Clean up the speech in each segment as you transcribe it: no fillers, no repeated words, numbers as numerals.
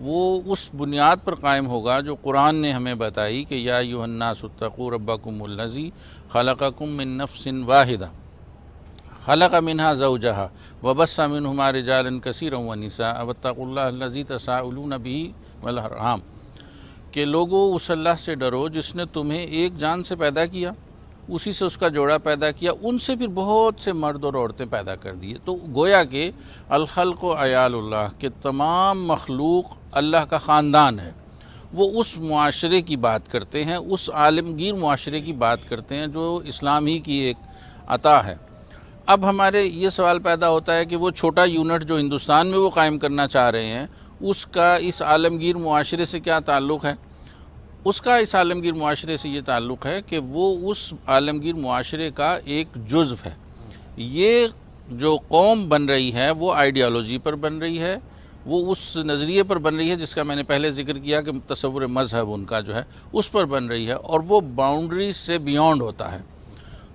وہ اس بنیاد پر قائم ہوگا جو قرآن نے ہمیں بتائی کہ یا ایھا الناس اتقوا ربکم الذی خلقکم من نفس واحدہ خلق منها زوجها وبث منهما رجالا كثيرا ونساء واتقوا الله الذي تساءلون به والارحام، کہ لوگو اس اللہ سے ڈرو جس نے تمہیں ایک جان سے پیدا کیا، اسی سے اس کا جوڑا پیدا کیا، ان سے پھر بہت سے مرد اور عورتیں پیدا کر دیے۔ تو گویا کہ الخلق و عیال اللہ، کہ تمام مخلوق اللہ کا خاندان ہے۔ وہ اس معاشرے کی بات کرتے ہیں، اس عالمگیر معاشرے کی بات کرتے ہیں جو اسلام ہی کی ایک عطا ہے۔ اب ہمارے یہ سوال پیدا ہوتا ہے کہ وہ چھوٹا یونٹ جو ہندوستان میں وہ قائم کرنا چاہ رہے ہیں، اس کا اس عالمگیر معاشرے سے کیا تعلق ہے؟ اس کا اس عالمگیر معاشرے سے یہ تعلق ہے کہ وہ اس عالمگیر معاشرے کا ایک جزو ہے۔ یہ جو قوم بن رہی ہے وہ آئیڈیالوجی پر بن رہی ہے، وہ اس نظریے پر بن رہی ہے جس کا میں نے پہلے ذکر کیا کہ تصور مذہب ان کا جو ہے اس پر بن رہی ہے، اور وہ باؤنڈری سے بیونڈ ہوتا ہے۔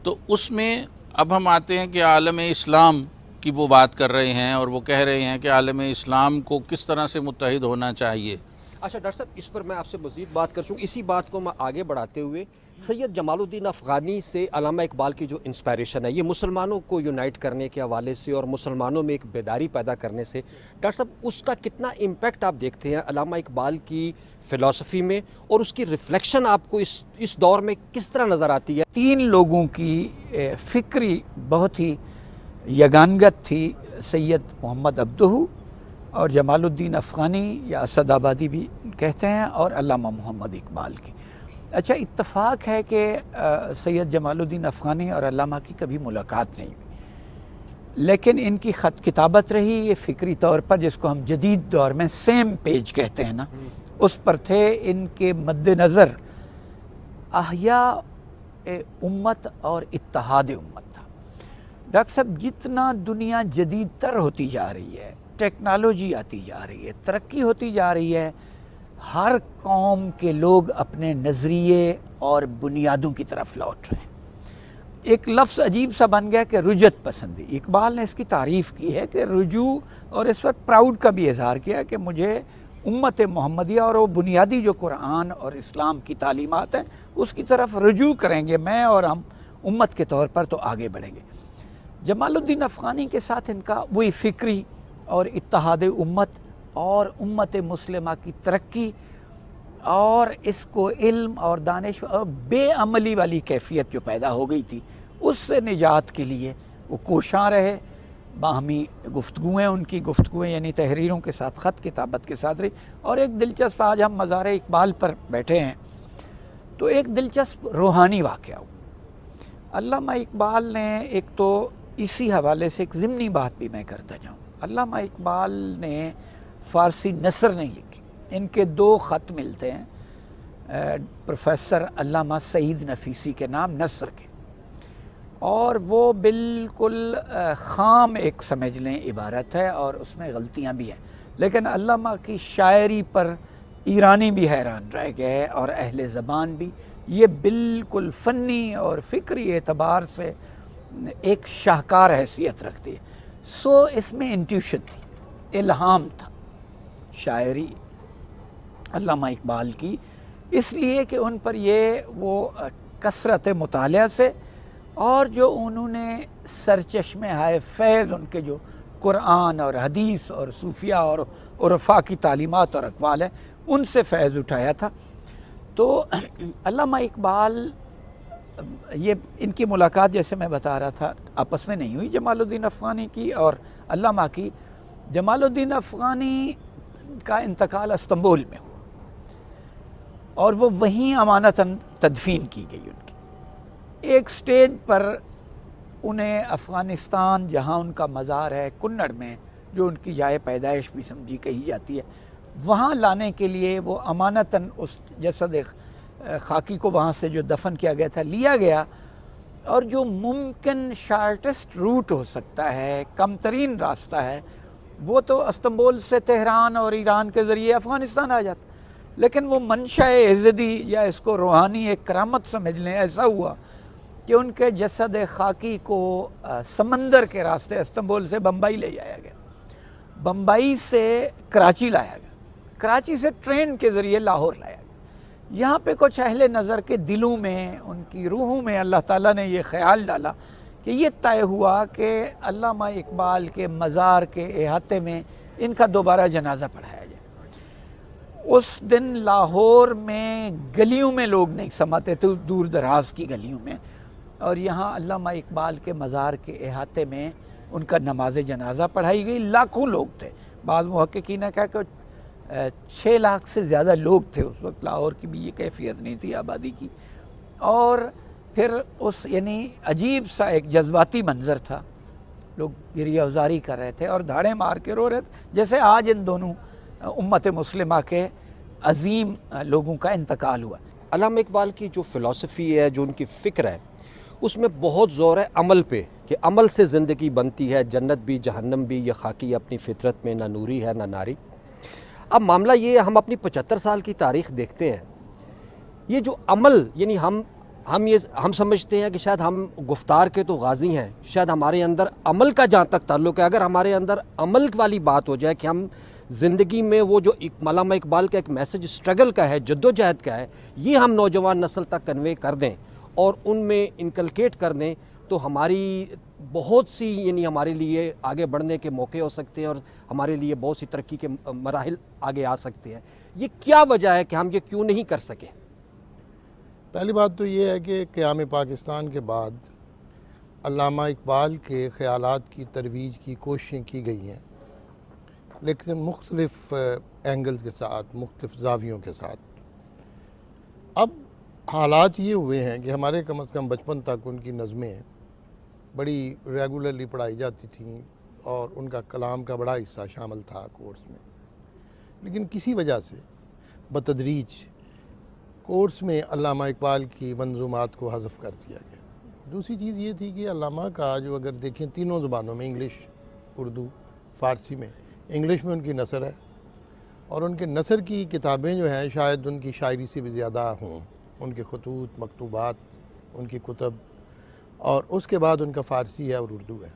تو اس میں اب ہم آتے ہیں کہ عالم اسلام کی وہ بات کر رہے ہیں، اور وہ کہہ رہے ہیں کہ عالم اسلام کو کس طرح سے متحد ہونا چاہیے۔ اچھا ڈاکٹر صاحب، اس پر میں آپ سے مزید بات کر چوں، اسی بات کو میں آگے بڑھاتے ہوئے سید جمال الدین افغانی سے علامہ اقبال کی جو انسپائریشن ہے، یہ مسلمانوں کو یونائٹ کرنے کے حوالے سے اور مسلمانوں میں ایک بیداری پیدا کرنے سے، ڈاکٹر صاحب اس کا کتنا امپیکٹ آپ دیکھتے ہیں علامہ اقبال کی فلسفی میں، اور اس کی ریفلیکشن آپ کو اس دور میں کس طرح نظر آتی ہے؟ تین لوگوں کی فکری بہت ہی یگانگت تھی، سید محمد عبدہ اور جمال الدین افغانی یا اسد آبادی بھی کہتے ہیں، اور علامہ محمد اقبال کی۔ اچھا، اتفاق ہے کہ سید جمال الدین افغانی اور علامہ کی کبھی ملاقات نہیں ہوئی، لیکن ان کی خط کتابت رہی، یہ فکری طور پر جس کو ہم جدید دور میں سیم پیج کہتے ہیں نا، اس پر تھے۔ ان کے مد نظر احیاء امت اور اتحاد امت تھا۔ ڈاکٹر صاحب، جتنا دنیا جدید تر ہوتی جا رہی ہے، ٹیکنالوجی آتی جا رہی ہے، ترقی ہوتی جا رہی ہے، ہر قوم کے لوگ اپنے نظریے اور بنیادوں کی طرف لوٹ رہے ہیں۔ ایک لفظ عجیب سا بن گیا کہ رجعت پسندی۔ اقبال نے اس کی تعریف کی ہے کہ رجوع، اور اس وقت پراؤڈ کا بھی اظہار کیا کہ مجھے امت محمدیہ اور وہ بنیادی جو قرآن اور اسلام کی تعلیمات ہیں اس کی طرف رجوع کریں گے، میں اور ہم امت کے طور پر تو آگے بڑھیں گے۔ جمال الدین افغانی کے ساتھ ان کا وہی فکری اور اتحاد امت اور امت مسلمہ کی ترقی، اور اس کو علم اور دانش اور بے عملی والی کیفیت جو پیدا ہو گئی تھی، اس سے نجات کے لیے وہ کوشاں رہے۔ باہمی گفتگویں، ان کی گفتگویں یعنی تحریروں کے ساتھ خط کتابت کے ساتھ رہی۔ اور ایک دلچسپ، آج ہم مزار اقبال پر بیٹھے ہیں تو ایک دلچسپ روحانی واقعہ ہوا۔ علامہ اقبال نے ایک تو اسی حوالے سے ایک ضمنی بات بھی میں کرتا جاؤں، علامہ اقبال نے فارسی نثر نہیں لکھی۔ ان کے دو خط ملتے ہیں پروفیسر علامہ سعید نفیسی کے نام نثر کے، اور وہ بالکل خام ایک سمجھ لیں عبارت ہے، اور اس میں غلطیاں بھی ہیں، لیکن علامہ کی شاعری پر ایرانی بھی حیران رہ گئے اور اہل زبان بھی۔ یہ بالکل فنی اور فکری اعتبار سے ایک شاہکار حیثیت رکھتی ہے۔ سو اس میں انٹیوشن تھی، الہام تھا شاعری علامہ اقبال کی، اس لیے کہ ان پر یہ وہ کثرت مطالعہ سے، اور جو انہوں نے سرچشمے ہائے فیض ان کے جو قرآن اور حدیث اور صوفیہ اور عرفاء کی تعلیمات اور اقوال ہیں، ان سے فیض اٹھایا تھا۔ تو علامہ اقبال، یہ ان کی ملاقات جیسے میں بتا رہا تھا آپس میں نہیں ہوئی جمال الدین افغانی کی اور علامہ کی۔ جمال الدین افغانی کا انتقال استنبول میں ہوا، اور وہ وہیں امانتاً تدفین کی گئی ان کی۔ ایک سٹیج پر انہیں افغانستان، جہاں ان کا مزار ہے کنڑ میں، جو ان کی جائے پیدائش بھی سمجھی کہی جاتی ہے، وہاں لانے کے لیے وہ امانتاً اس جسد خاکی کو وہاں سے جو دفن کیا گیا تھا لیا گیا، اور جو ممکن شارٹسٹ روٹ ہو سکتا ہے، کم ترین راستہ ہے، وہ تو استنبول سے تہران اور ایران کے ذریعے افغانستان آ جاتا، لیکن وہ منشاء عزدی یا اس کو روحانی ایک کرامت سمجھ لیں، ایسا ہوا کہ ان کے جسد خاکی کو سمندر کے راستے استنبول سے بمبئی لے جایا گیا، بمبئی سے کراچی لایا گیا، کراچی سے ٹرین کے ذریعے لاہور لایا گیا۔ یہاں پہ کچھ اہل نظر کے دلوں میں، ان کی روحوں میں اللہ تعالیٰ نے یہ خیال ڈالا کہ یہ طے ہوا کہ علامہ اقبال کے مزار کے احاطے میں ان کا دوبارہ جنازہ پڑھایا جائے۔ اس دن لاہور میں گلیوں میں لوگ نہیں سماتے تھے، دور دراز کی گلیوں میں، اور یہاں علامہ اقبال کے مزار کے احاطے میں ان کا نماز جنازہ پڑھائی گئی۔ لاکھوں لوگ تھے، بعض محققین نے کہا کہ 6 لاکھ سے زیادہ لوگ تھے اس وقت۔ لاہور کی بھی یہ کیفیت نہیں تھی آبادی کی۔ اور پھر اس یعنی عجیب سا ایک جذباتی منظر تھا، لوگ گریہ ازاری کر رہے تھے اور دھاڑے مار کے رو رہے تھے، جیسے آج ان دونوں امت مسلمہ کے عظیم لوگوں کا انتقال ہوا۔ علامہ اقبال کی جو فلسفی ہے، جو ان کی فکر ہے، اس میں بہت زور ہے عمل پہ، کہ عمل سے زندگی بنتی ہے، جنت بھی جہنم بھی، یہ خاکی اپنی فطرت میں نہ نوری ہے نہ ناری۔ اب معاملہ یہ ہے، ہم اپنی 75 سال کی تاریخ دیکھتے ہیں، یہ جو عمل، یعنی ہم سمجھتے ہیں کہ شاید ہم گفتار کے تو غازی ہیں، شاید ہمارے اندر عمل کا جہاں تک تعلق ہے، اگر ہمارے اندر عمل والی بات ہو جائے کہ ہم زندگی میں وہ جو علامہ اقبال کا ایک میسج اسٹرگل کا ہے، جدوجہد کا ہے، یہ ہم نوجوان نسل تک کنوے کر دیں اور ان میں انکلکیٹ کر دیں، تو ہماری بہت سی یعنی ہمارے لیے آگے بڑھنے کے موقع ہو سکتے ہیں اور ہمارے لیے بہت سی ترقی کے مراحل آگے آ سکتے ہیں۔ یہ کیا وجہ ہے کہ ہم یہ کیوں نہیں کر سکے؟ پہلی بات تو یہ ہے کہ قیام پاکستان کے بعد علامہ اقبال کے خیالات کی ترویج کی کوششیں کی گئی ہیں، لیکن مختلف اینگل کے ساتھ، مختلف زاویوں کے ساتھ۔ اب حالات یہ ہوئے ہیں کہ ہمارے کم از کم بچپن تک ان کی نظمیں بڑی ریگولرلی پڑھائی جاتی تھیں اور ان کا کلام کا بڑا حصہ شامل تھا کورس میں، لیکن کسی وجہ سے بتدریج کورس میں علامہ اقبال کی منظومات کو حذف کر دیا گیا۔ دوسری چیز یہ تھی کہ علامہ کا جو اگر دیکھیں تینوں زبانوں میں، انگلش، اردو، فارسی میں، انگلش میں ان کی نثر ہے، اور ان کے نثر کی کتابیں جو ہیں شاید ان کی شاعری سے بھی زیادہ ہوں، ان کے خطوط، مکتوبات، ان کی کتب، اور اس کے بعد ان کا فارسی ہے اور اردو ہے۔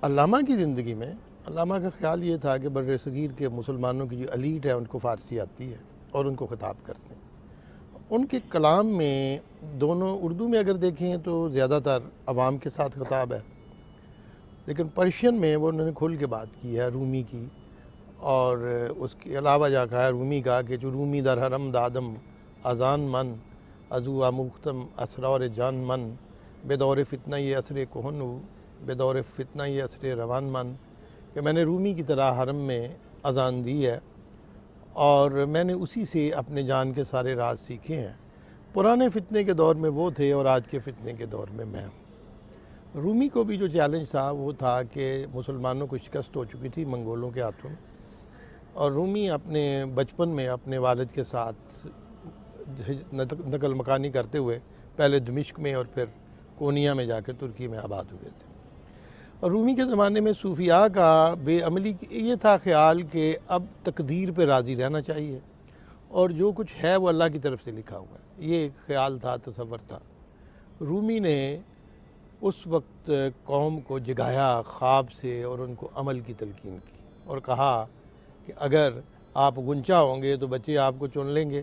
علامہ کی زندگی میں علامہ کا خیال یہ تھا کہ بر صغیر کے مسلمانوں کی جو ایلیٹ ہے ان کو فارسی آتی ہے اور ان کو خطاب کرتے ہیں۔ ان کے کلام میں دونوں، اردو میں اگر دیکھیں تو زیادہ تر عوام کے ساتھ خطاب ہے، لیکن پرشین میں وہ انہوں نے کھل کے بات کی ہے، رومی کی، اور اس کے علاوہ جا کہا ہے رومی کا کہ جو رومی در حرم دادم اذان من ازو آموختم اسرار جان من بے دور فتنہ یہ عصر کہن بے دور فتنہ یہ عصر روان من، کہ میں نے رومی کی طرح حرم میں اذان دی ہے اور میں نے اسی سے اپنے جان کے سارے راز سیکھے ہیں۔ پرانے فتنے کے دور میں وہ تھے اور آج کے فتنے کے دور میں میں ہوں۔ رومی کو بھی جو چیلنج تھا وہ تھا کہ مسلمانوں کو شکست ہو چکی تھی منگولوں کے ہاتھوں میں، اور رومی اپنے بچپن میں اپنے والد کے ساتھ نقل مکانی کرتے ہوئے پہلے دمشق میں اور پھر کونیا میں جا کے ترکی میں آباد ہوئے تھے۔ اور رومی کے زمانے میں صوفیاء کا بے عملی یہ تھا خیال کہ اب تقدیر پہ راضی رہنا چاہیے اور جو کچھ ہے وہ اللہ کی طرف سے لکھا ہوا ہے، یہ ایک خیال تھا، تصور تھا۔ رومی نے اس وقت قوم کو جگایا خواب سے اور ان کو عمل کی تلقین کی اور کہا کہ اگر آپ گنچا ہوں گے تو بچے آپ کو چن لیں گے،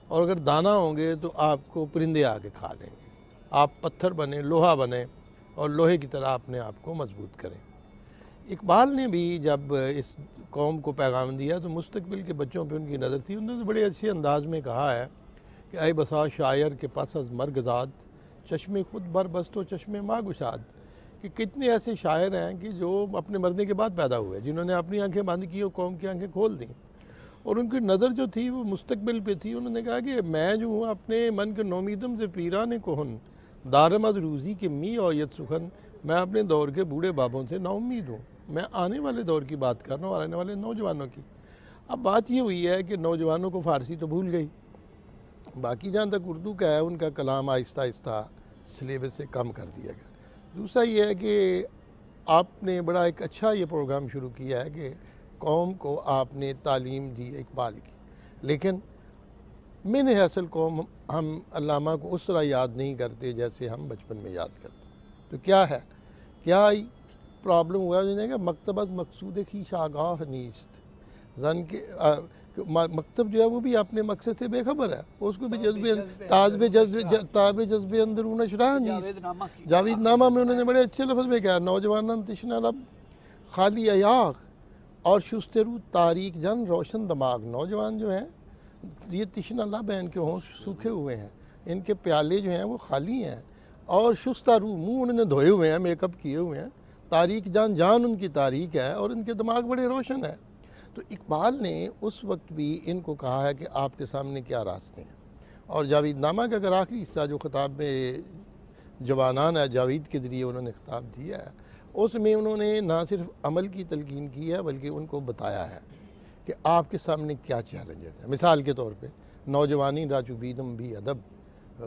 اور اگر دانا ہوں گے تو آپ کو پرندے آ کے کھا لیں گے۔ آپ پتھر بنے، لوہا بنے اور لوہے کی طرح اپنے آپ کو مضبوط کریں۔ اقبال نے بھی جب اس قوم کو پیغام دیا تو مستقبل کے بچوں پہ ان کی نظر تھی۔ انہوں نے بڑے اچھے انداز میں کہا ہے کہ اے بسا شاعر کے پس از مرگ زاد چشم خود بر بست و چشم ماں گشاد، کہ کتنے ایسے شاعر ہیں کہ جو اپنے مرنے کے بعد پیدا ہوئے، جنہوں نے اپنی آنکھیں بند کی اور قوم کی آنکھیں کھول دیں، اور ان کی نظر جو تھی وہ مستقبل پہ تھی۔ انہوں نے کہا کہ میں جو ہوں اپنے من کے نومیدم سے پیرانے کہن دارم از روزی کے می اویت سخن، میں اپنے دور کے بوڑھے بابوں سے نا امید ہوں، میں آنے والے دور کی بات کر رہا ہوں اور آنے والے نوجوانوں کی۔ اب بات یہ ہوئی ہے کہ نوجوانوں کو فارسی تو بھول گئی، باقی جہاں تک اردو کا ہے ان کا کلام آہستہ آہستہ سلیبس سے کم کر دیا گیا۔ دوسرا یہ ہے کہ آپ نے بڑا ایک اچھا یہ پروگرام شروع کیا ہے کہ قوم کو آپ نے تعلیم دی اقبال کی، لیکن من حاصل قوم ہم علامہ کو اس طرح یاد نہیں کرتے جیسے ہم بچپن میں یاد کرتے۔ تو کیا ہے، کیا پرابلم ہوا؟ کہ مکتبت مقصود کی شاگاہ نیست، زن کے مکتب جو ہے وہ بھی اپنے مقصد سے بے خبر ہے، اس کو بھی تاب جذبے اندرون شرح جاوید نامہ میں انہوں نے بڑے اچھے لفظ میں کہا، نوجوانان تشنہ لب خالی عیاق اور شست رو تاریک جن روشن دماغ. نوجوان جو ہیں یہ تشنہ لب ہیں، ان کے ہونٹ سوکھے ہوئے ہیں، ان کے پیالے جو ہیں وہ خالی ہیں، اور شستہ رو منہ انہوں نے دھوئے ہوئے ہیں، میک اپ کیے ہوئے ہیں، تاریک جان ان کی تاریک ہے، اور ان کے دماغ بڑے روشن ہے. تو اقبال نے اس وقت بھی ان کو کہا ہے کہ آپ کے سامنے کیا راستے ہیں. اور جاوید نامہ کا اگر آخری حصہ جو خطاب میں جوانان ہے جاوید کے ذریعے انہوں نے خطاب دیا ہے، اس میں انہوں نے نہ صرف عمل کی تلقین کی ہے بلکہ ان کو بتایا ہے کہ آپ کے سامنے کیا چیلنجز ہیں. مثال کے طور پہ نوجوانی راجو بیدم بھی ادب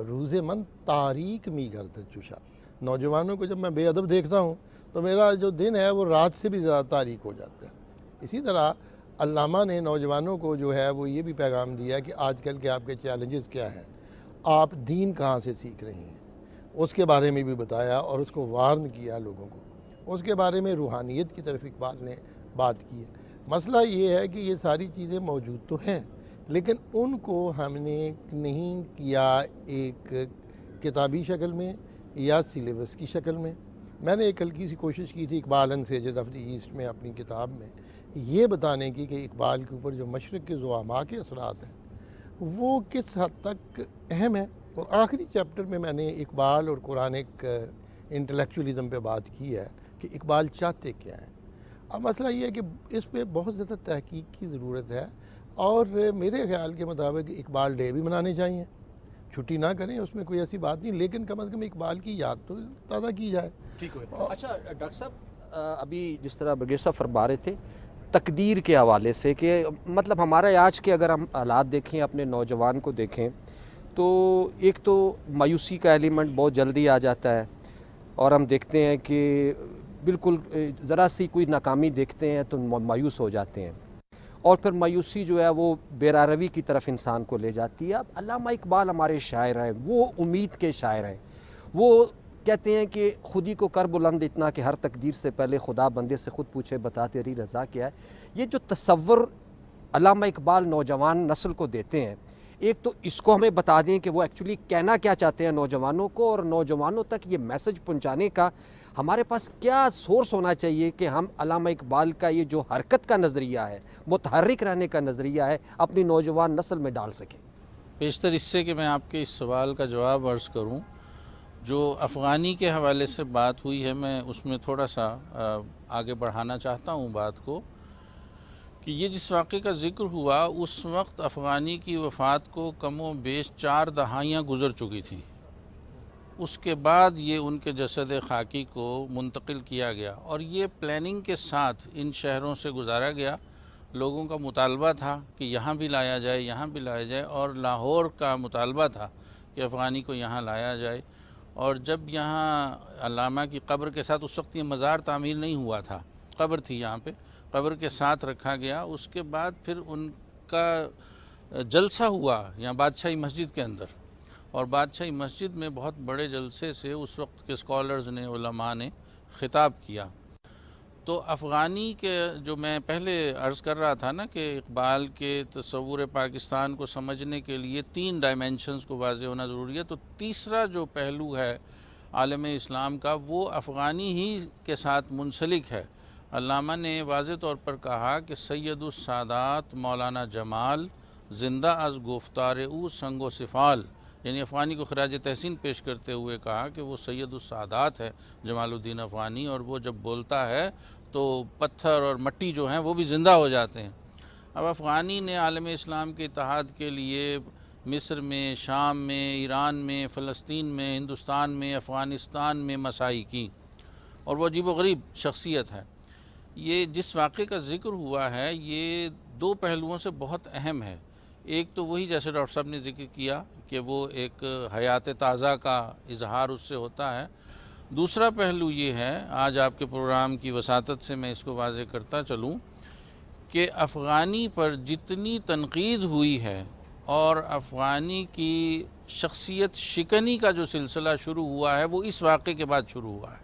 روز من تاریک می گردد چشا. نوجوانوں کو جب میں بے ادب دیکھتا ہوں تو میرا جو دن ہے وہ رات سے بھی زیادہ تاریک ہو جاتا ہے. اسی طرح علامہ نے نوجوانوں کو جو ہے وہ یہ بھی پیغام دیا کہ آج کل کے آپ کے چیلنجز کیا ہیں، آپ دین کہاں سے سیکھ رہے ہیں، اس کے بارے میں بھی بتایا اور اس کو وارن کیا لوگوں کو. اس کے بارے میں روحانیت کی طرف اقبال نے بات کی ہے. مسئلہ یہ ہے کہ یہ ساری چیزیں موجود تو ہیں لیکن ان کو ہم نے نہیں کیا ایک کتابی شکل میں یا سلیبس کی شکل میں. میں نے ایک ہلکی سی کوشش کی تھی Iqbal and sages of the East میں اپنی کتاب میں یہ بتانے کی کہ اقبال کے اوپر جو مشرق کے زعماء کے اثرات ہیں وہ کس حد تک اہم ہیں. اور آخری چیپٹر میں میں نے اقبال اور قرآنک انٹلیکچولیزم پہ بات کی ہے کہ اقبال چاہتے کیا ہیں. اب مسئلہ یہ ہے کہ اس پہ بہت زیادہ تحقیق کی ضرورت ہے، اور میرے خیال کے مطابق اقبال ڈے بھی منانے چاہیے. چھٹی نہ کریں، اس میں کوئی ایسی بات نہیں، لیکن کم از کم اقبال کی یاد تو تازہ کی جائے. اچھا ڈاکٹر صاحب، ابھی جس طرح برگیز صاحب فرما رہے تھے تقدیر کے حوالے سے کہ مطلب ہمارے آج کے اگر ہم حالات دیکھیں، اپنے نوجوان کو دیکھیں، تو ایک تو مایوسی کا ایلیمنٹ بہت جلدی آ جاتا ہے، اور ہم دیکھتے ہیں کہ بالکل ذرا سی کوئی ناکامی دیکھتے ہیں تو مایوس ہو جاتے ہیں، اور پھر مایوسی جو ہے وہ بیرا روی کی طرف انسان کو لے جاتی ہے. اب علامہ اقبال ہمارے شاعر ہیں، وہ امید کے شاعر ہیں. وہ کہتے ہیں کہ خودی کو کر بلند اتنا کہ ہر تقدیر سے پہلے خدا بندے سے خود پوچھے بتا تیری رضا کیا ہے. یہ جو تصور علامہ اقبال نوجوان نسل کو دیتے ہیں، ایک تو اس کو ہمیں بتا دیں کہ وہ ایکچولی کہنا کیا چاہتے ہیں نوجوانوں کو، اور نوجوانوں تک یہ میسج پہنچانے کا ہمارے پاس کیا سورس ہونا چاہیے کہ ہم علامہ اقبال کا یہ جو حرکت کا نظریہ ہے، متحرک رہنے کا نظریہ ہے، اپنی نوجوان نسل میں ڈال سکیں. بیشتر اس سے کہ میں آپ کے اس سوال کا جواب عرض کروں، جو افغانی کے حوالے سے بات ہوئی ہے میں اس میں تھوڑا سا آگے بڑھانا چاہتا ہوں بات کو، کہ یہ جس واقعے کا ذکر ہوا اس وقت افغانی کی وفات کو کم و بیش 4 دہائیاں گزر چکی تھیں. اس کے بعد یہ ان کے جسد خاکی کو منتقل کیا گیا، اور یہ پلاننگ کے ساتھ ان شہروں سے گزارا گیا. لوگوں کا مطالبہ تھا کہ یہاں بھی لایا جائے، یہاں بھی لایا جائے، اور لاہور کا مطالبہ تھا کہ افغانی کو یہاں لایا جائے. اور جب یہاں علامہ کی قبر کے ساتھ، اس وقت یہ مزار تعمیر نہیں ہوا تھا، قبر تھی یہاں پہ، قبر کے ساتھ رکھا گیا. اس کے بعد پھر ان کا جلسہ ہوا یہاں بادشاہی مسجد کے اندر، اور بادشاہی مسجد میں بہت بڑے جلسے سے اس وقت کے اسکالرز نے، علماء نے خطاب کیا. تو افغانی کے جو میں پہلے عرض کر رہا تھا نا کہ اقبال کے تصور پاکستان کو سمجھنے کے لیے 3 ڈائمینشنز کو واضح ہونا ضروری ہے، تو تیسرا جو پہلو ہے عالم اسلام کا وہ افغانی ہی کے ساتھ منسلک ہے. علامہ نے واضح طور پر کہا کہ سید السادات مولانا جمال زندہ از گفتار او سنگ و سفال، یعنی افغانی کو خراج تحسین پیش کرتے ہوئے کہا کہ وہ سید السادات ہے جمال الدین افغانی، اور وہ جب بولتا ہے تو پتھر اور مٹی جو ہیں وہ بھی زندہ ہو جاتے ہیں. اب افغانی نے عالم اسلام کے اتحاد کے لیے مصر میں، شام میں، ایران میں، فلسطین میں، ہندوستان میں، افغانستان میں مساعی کی، اور وہ عجیب و غریب شخصیت ہے. یہ جس واقعے کا ذکر ہوا ہے یہ 2 پہلوؤں سے بہت اہم ہے. ایک تو وہی جیسے ڈاکٹر صاحب نے ذکر کیا کہ وہ ایک حیات تازہ کا اظہار اس سے ہوتا ہے. دوسرا پہلو یہ ہے، آج آپ کے پروگرام کی وساطت سے میں اس کو واضح کرتا چلوں، کہ افغانی پر جتنی تنقید ہوئی ہے اور افغانی کی شخصیت شکنی کا جو سلسلہ شروع ہوا ہے وہ اس واقعے کے بعد شروع ہوا ہے.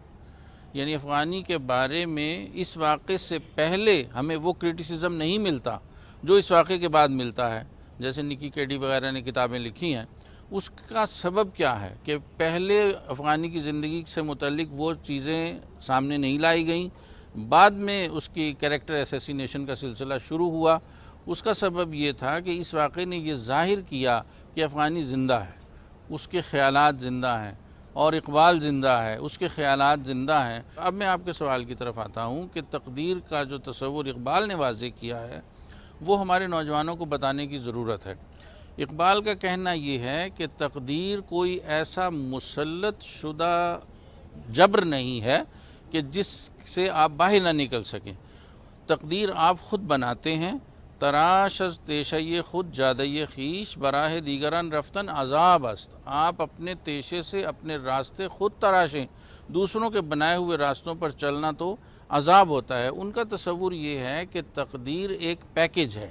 یعنی افغانی کے بارے میں اس واقعے سے پہلے ہمیں وہ کرٹیسزم نہیں ملتا جو اس واقعے کے بعد ملتا ہے، جیسے نکی کیڈی وغیرہ نے کتابیں لکھی ہیں، اس کا سبب کیا ہے کہ پہلے افغانی کی زندگی سے متعلق وہ چیزیں سامنے نہیں لائی گئیں، بعد میں اس کی کیریکٹر اسیسینیشن کا سلسلہ شروع ہوا۔ اس کا سبب یہ تھا کہ اس واقعے نے یہ ظاہر کیا کہ افغانی زندہ ہے، اس کے خیالات زندہ ہیں، اور اقبال زندہ ہے، اس کے خیالات زندہ ہیں۔ اب میں آپ کے سوال کی طرف آتا ہوں کہ تقدیر کا جو تصور اقبال نے واضح کیا ہے وہ ہمارے نوجوانوں کو بتانے کی ضرورت ہے۔ اقبال کا کہنا یہ ہے کہ تقدیر کوئی ایسا مسلط شدہ جبر نہیں ہے کہ جس سے آپ باہر نہ نکل سکیں۔ تقدیر آپ خود بناتے ہیں، تراش از تیشہ خود جادہ خیش براہ دیگران رفتن عذاب است۔ آپ اپنے تیشے سے اپنے راستے خود تراشیں، دوسروں کے بنائے ہوئے راستوں پر چلنا تو عذاب ہوتا ہے۔ ان کا تصور یہ ہے کہ تقدیر ایک پیکج ہے،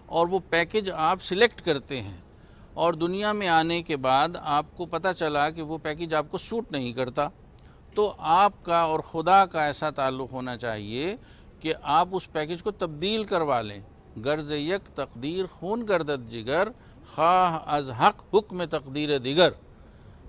اور وہ پیکج آپ سلیکٹ کرتے ہیں، اور دنیا میں آنے کے بعد آپ کو پتہ چلا کہ وہ پیکج آپ کو سوٹ نہیں کرتا، تو آپ کا اور خدا کا ایسا تعلق ہونا چاہیے کہ آپ اس پیکج کو تبدیل کروا لیں۔ غرض یک تقدیر خون گردد جگر، خواہ از حق حکم تقدیر دیگر۔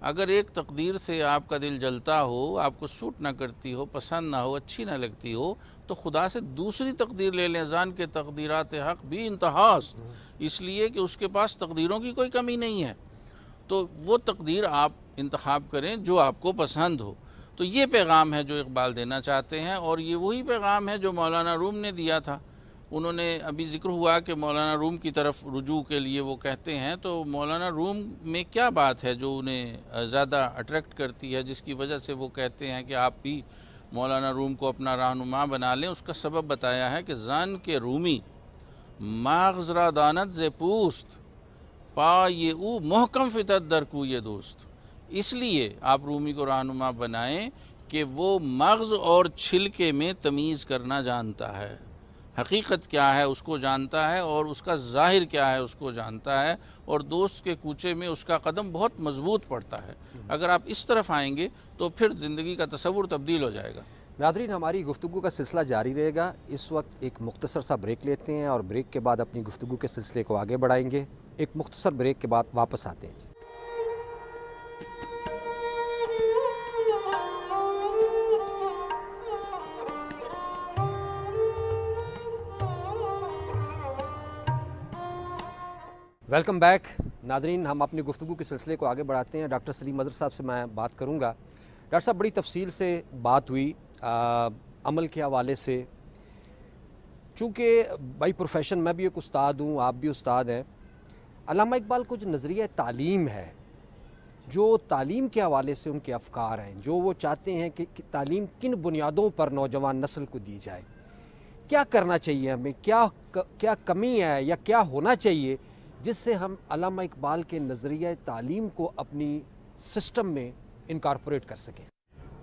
اگر ایک تقدیر سے آپ کا دل جلتا ہو، آپ کو سوٹ نہ کرتی ہو، پسند نہ ہو، اچھی نہ لگتی ہو، تو خدا سے دوسری تقدیر لے لیں۔ زان کے تقدیرات حق بھی انتہاست، اس لیے کہ اس کے پاس تقدیروں کی کوئی کمی نہیں ہے، تو وہ تقدیر آپ انتخاب کریں جو آپ کو پسند ہو۔ تو یہ پیغام ہے جو اقبال دینا چاہتے ہیں، اور یہ وہی پیغام ہے جو مولانا روم نے دیا تھا۔ انہوں نے ابھی ذکر ہوا کہ مولانا روم کی طرف رجوع کے لیے وہ کہتے ہیں، تو مولانا روم میں کیا بات ہے جو انہیں زیادہ اٹریکٹ کرتی ہے، جس کی وجہ سے وہ کہتے ہیں کہ آپ بھی مولانا روم کو اپنا رہنما بنا لیں؟ اس کا سبب بتایا ہے کہ زان کے رومی ماغز را دانت ز پوست، پا یہ او محکم فتت در کوی دوست۔ اس لیے آپ رومی کو رہنما بنائیں کہ وہ مغز اور چھلکے میں تمیز کرنا جانتا ہے، حقیقت کیا ہے اس کو جانتا ہے، اور اس کا ظاہر کیا ہے اس کو جانتا ہے، اور دوست کے کوچے میں اس کا قدم بہت مضبوط پڑتا ہے۔ اگر آپ اس طرف آئیں گے تو پھر زندگی کا تصور تبدیل ہو جائے گا۔ ناظرین، ہماری گفتگو کا سلسلہ جاری رہے گا۔ اس وقت ایک مختصر سا بریک لیتے ہیں، اور بریک کے بعد اپنی گفتگو کے سلسلے کو آگے بڑھائیں گے۔ ایک مختصر بریک کے بعد واپس آتے ہیں۔ ویلکم بیک ناظرین، ہم اپنی گفتگو کے سلسلے کو آگے بڑھاتے ہیں۔ ڈاکٹر سلیم اظہر صاحب سے میں بات کروں گا۔ ڈاکٹر صاحب، بڑی تفصیل سے بات ہوئی عمل کے حوالے سے، چونکہ بائی پروفیشن میں بھی ایک استاد ہوں، آپ بھی استاد ہیں۔ علامہ اقبال کو جو نظریہ تعلیم ہے، جو تعلیم کے حوالے سے ان کے افکار ہیں، جو وہ چاہتے ہیں کہ تعلیم کن بنیادوں پر نوجوان نسل کو دی جائے، کیا کرنا چاہیے ہمیں، کیا کمی ہے یا کیا ہونا چاہیے جس سے ہم علامہ اقبال کے نظریہ تعلیم کو اپنی سسٹم میں انکارپوریٹ کر سکیں؟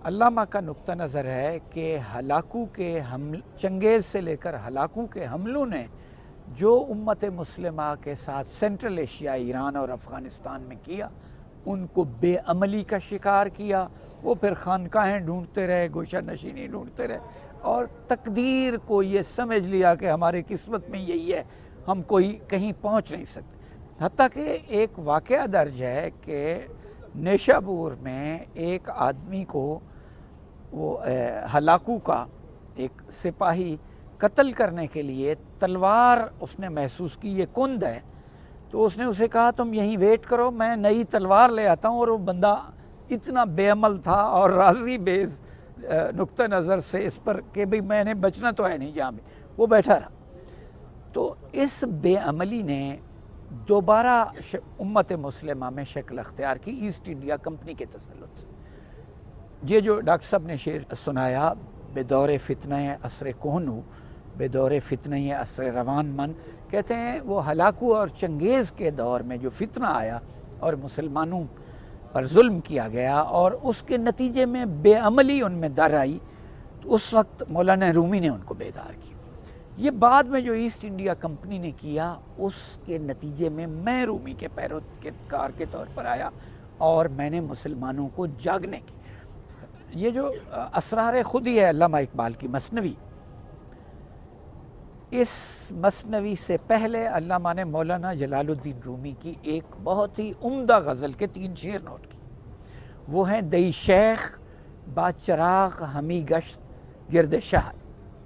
علامہ کا نقطہ نظر ہے کہ ہلاکو کے چنگیز سے لے کر ہلاکو کے حملوں نے جو امت مسلمہ کے ساتھ سینٹرل ایشیا، ایران اور افغانستان میں کیا، ان کو بے عملی کا شکار کیا۔ وہ پھر خانقاہیں ڈھونڈتے رہے، گوشہ نشینی ڈھونڈتے رہے، اور تقدیر کو یہ سمجھ لیا کہ ہمارے قسمت میں یہی ہے، ہم کوئی کہیں پہنچ نہیں سکتے۔ حتیٰ کہ ایک واقعہ درج ہے کہ نیشابور میں ایک آدمی کو وہ ہلاکو کا ایک سپاہی قتل کرنے کے لیے تلوار اس نے محسوس کی، یہ کند ہے، تو اس نے اسے کہا تم یہیں ویٹ کرو، میں نئی تلوار لے آتا ہوں۔ اور وہ بندہ اتنا بے عمل تھا اور راضی بیز نقطہ نظر سے اس پر کہ بھئی میں نے بچنا تو ہے نہیں، جہاں بھی وہ بیٹھا رہا۔ تو اس بے عملی نے دوبارہ امت مسلمہ میں شکل اختیار کی ایسٹ انڈیا کمپنی کے تسلط سے۔ یہ جو ڈاکٹر صاحب نے شعر سنایا، بے دور فتنہ عصر کوہنو، بے دور فتنہ عصر روان من، کہتے ہیں وہ ہلاکو اور چنگیز کے دور میں جو فتنہ آیا اور مسلمانوں پر ظلم کیا گیا اور اس کے نتیجے میں بے عملی ان میں در آئی، تو اس وقت مولانا رومی نے ان کو بیدار کیا۔ یہ بعد میں جو ایسٹ انڈیا کمپنی نے کیا، اس کے نتیجے میں میں رومی کے پیروکار کے طور پر آیا اور میں نے مسلمانوں کو جاگنے کی۔ یہ جو اسرار خودی ہے علامہ اقبال کی مثنوی، اس مثنوی سے پہلے علامہ نے مولانا جلال الدین رومی کی ایک بہت ہی عمدہ غزل کے 3 شعر نوٹ کی. وہ ہیں دئی شیخ با چراغ ہمی گشت گرد شہر.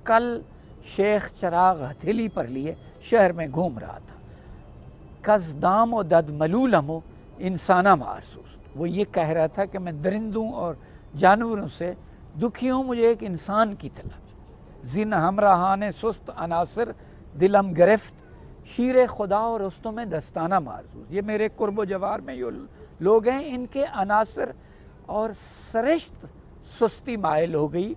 کل شیخ چراغ ہتھیلی پر لیے شہر میں گھوم رہا تھا. کز دام و دد ملولم و انسانہ محسوس. وہ یہ کہہ رہا تھا کہ میں درندوں اور جانوروں سے دکھی ہوں، مجھے ایک انسان کی طلب. زن ہمراہان سست عناصر دلم گرفت شیر خدا اور رستوں میں دستانہ محسوس. یہ میرے قرب و جوار میں جو لوگ ہیں، ان کے عناصر اور سرشت سستی مائل ہو گئی،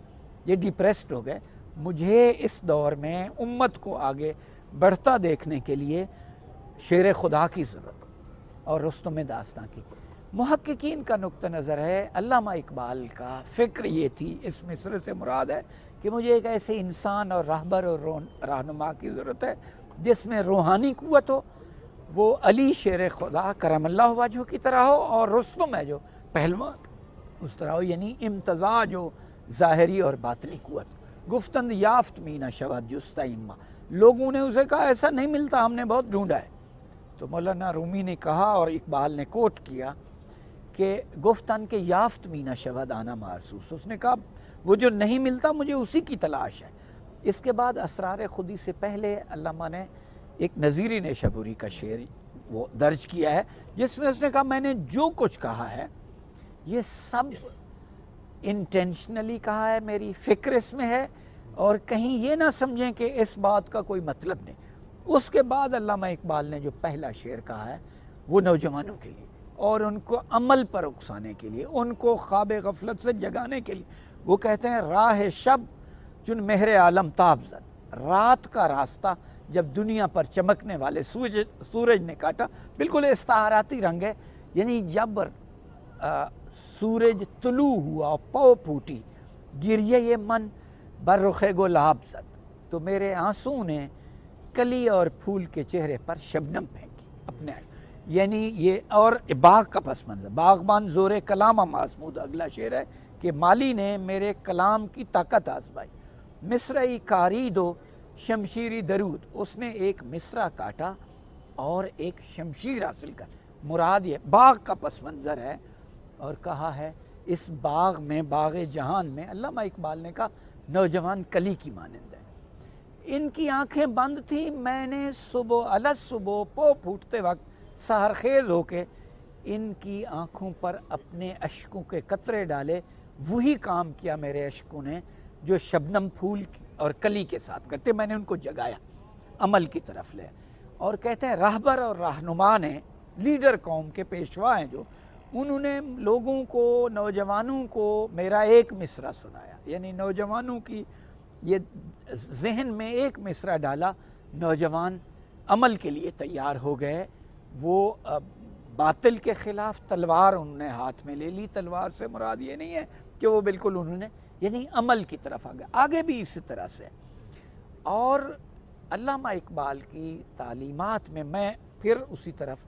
یہ ڈپریسڈ ہو گئے. مجھے اس دور میں امت کو آگے بڑھتا دیکھنے کے لیے شیر خدا کی ضرورت اور رستم داستان کی. محققین کا نقطہ نظر ہے، علامہ اقبال کا فکر یہ تھی، اس مصرع سے مراد ہے کہ مجھے ایک ایسے انسان اور رہبر اور رہنما کی ضرورت ہے جس میں روحانی قوت ہو. وہ علی شیر خدا کرم اللہ وجہہ کی طرح ہو، اور رستم ہے جو پہلوان اس طرح ہو، یعنی امتزاج ہو ظاہری اور باطنی قوت. گفتند یافت مینا شود جستہ اما. لوگوں نے اسے کہا ایسا نہیں ملتا، ہم نے بہت ڈھونڈا ہے. تو مولانا رومی نے کہا اور اقبال نے کوٹ کیا کہ گفتن کے یافت مینا شود آنا محسوس. اس نے کہا وہ جو نہیں ملتا مجھے اسی کی تلاش ہے. اس کے بعد اسرار خودی سے پہلے علامہ نے ایک نظیری نیشابوری کا شعر وہ درج کیا ہے، جس میں اس نے کہا میں نے جو کچھ کہا ہے یہ سب انٹینشنلی کہا ہے، میری فکر اس میں ہے، اور کہیں یہ نہ سمجھیں کہ اس بات کا کوئی مطلب نہیں. اس کے بعد علامہ اقبال نے جو پہلا شعر کہا ہے وہ نوجوانوں کے لیے اور ان کو عمل پر اکسانے کے لیے، ان کو خواب غفلت سے جگانے کے لیے. وہ کہتے ہیں راہ شب چن مہر عالم تاب زد. رات کا راستہ جب دنیا پر چمکنے والے سورج نے کاٹا. بالکل استعاراتی رنگ ہے، یعنی جب سورج طلوع ہوا، پو پھوٹی، گریے یہ من بر رخ گلاب زد. تو میرے آنسو نے کلی اور پھول کے چہرے پر شبنم پھینکی اپنے. یعنی یہ اور باغ کا پس منظر، باغبان زور کلام آزمود. اگلا شعر ہے کہ مالی نے میرے کلام کی طاقت آزمائی. مصرعی کارید و شمشیری درود. اس نے ایک مصرع کاٹا اور ایک شمشیر حاصل کر. مراد یہ باغ کا پس منظر ہے، اور کہا ہے اس باغ میں، باغ جہان میں، علامہ اقبال نے کہا نوجوان کلی کی مانند ہے. ان کی آنکھیں بند تھیں، میں نے صبح پو پھوٹتے وقت سحر خیز ہو کے ان کی آنکھوں پر اپنے اشکوں کے قطرے ڈالے. وہی کام کیا میرے اشکوں نے جو شبنم پھول اور کلی کے ساتھ کرتے. میں نے ان کو جگایا، عمل کی طرف لے. اور کہتے ہیں رہبر اور رہنما نے، لیڈر قوم کے پیشوا ہیں جو، انہوں نے لوگوں کو، نوجوانوں کو میرا ایک مصرع سنایا. یعنی نوجوانوں کی یہ ذہن میں ایک مصرع ڈالا. نوجوان عمل کے لیے تیار ہو گئے. وہ باطل کے خلاف تلوار انہوں نے ہاتھ میں لے لی. تلوار سے مراد یہ نہیں ہے کہ وہ بالکل انہوں نے، یعنی عمل کی طرف آگے بھی اسی طرح سے. اور علامہ اقبال کی تعلیمات میں پھر اسی طرف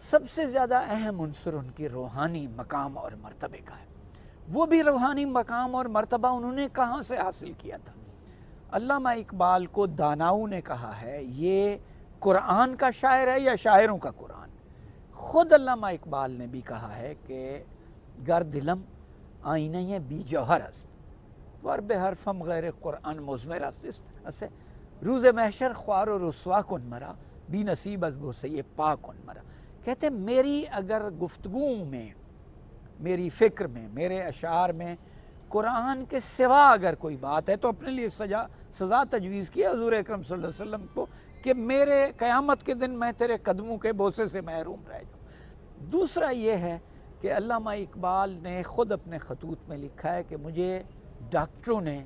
سب سے زیادہ اہم عنصر ان کی روحانی مقام اور مرتبے کا ہے. وہ بھی روحانی مقام اور مرتبہ انہوں نے کہاں سے حاصل کیا تھا؟ علامہ اقبال کو داناؤں نے کہا ہے یہ قرآن کا شاعر ہے یا شاعروں کا قرآن. خود علامہ اقبال نے بھی کہا ہے کہ گر دلم آئینہ بی جوہر است ور بے حرفم غیر قرآن مزمر است. روز محشر خوار و رسوا کن مرا بی نصیب از بوسے پاک کن مرا. کہتے ہیں میری اگر گفتگو میں، میری فکر میں، میرے اشعار میں قرآن کے سوا اگر کوئی بات ہے تو اپنے لیے سزا تجویز کی حضور اکرم صلی اللہ علیہ وسلم کو کہ میرے قیامت کے دن میں تیرے قدموں کے بوسے سے محروم رہ جاؤں. دوسرا یہ ہے کہ علامہ اقبال نے خود اپنے خطوط میں لکھا ہے کہ مجھے ڈاکٹروں نے